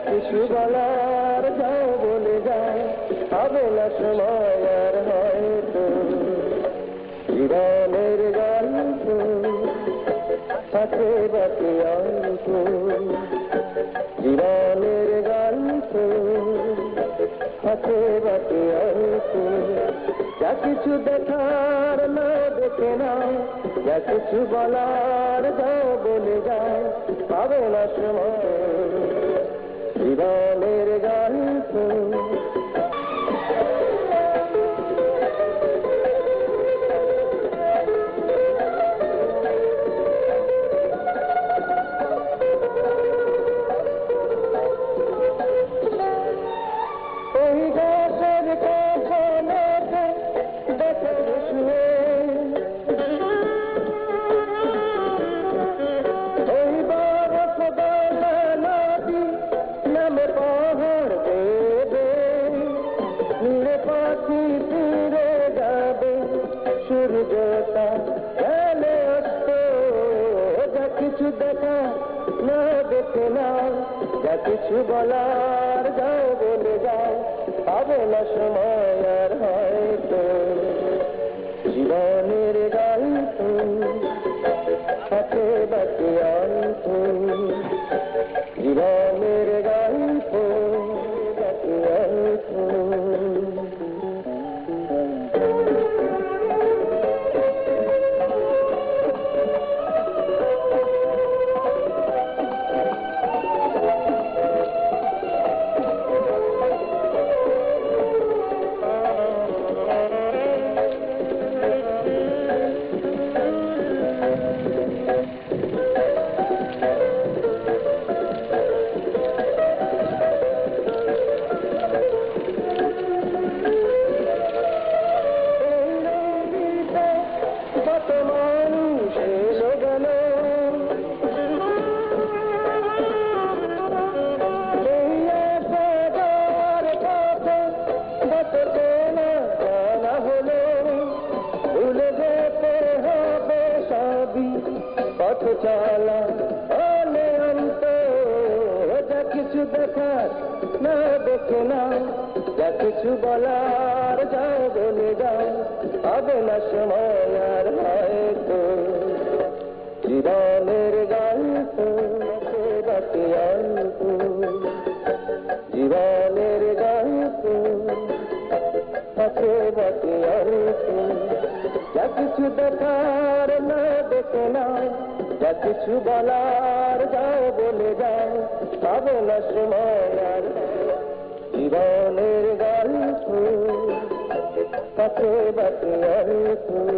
কিছু বলার যাও বলে যাও, হবে না সময় আর হয়তো। জীবনের গল্প থাকে বাকি অল্প, জীবনের গল্প থাকে বাকি অল্প। যা কিছু দেখার না দেখে নাও, যা কিছু বলার যাও বলে যাও, হবে না সময় জীবনের গল্প। ওই গাছের কাছে দেখে শুয়ে, ওই বরফ গলা নদী নামে পাহাড় দেবে, নীলে পাখি ফিরে যাবে, সূর্যটা গেলে অস্ত। যা কিছু দেখা না দেখে নাও, যা কিছু বলার যাও বলে যাও, হবে না সময় আর হয়তো। জীবনের গল্প থাকে বাকি অল্প, জীবনের গল্প বাকি অল্প। পথ চলা হলে অন্ত, যা কিছু দেখার না দেখে নাও, যা কিছু বলার যাও বলে যাও, হবে না সময় আর হয়তো। জীবনের গল্প বাকি অল্প, জীবনের গল্প থাকে বাকি অল্প। যা কিছু দেখার না দেখে নাও, যা কিছু বলার যাও বলে যাও, হবে না সময় আর। জীবনের গল্প থাকে বাকি অল্প।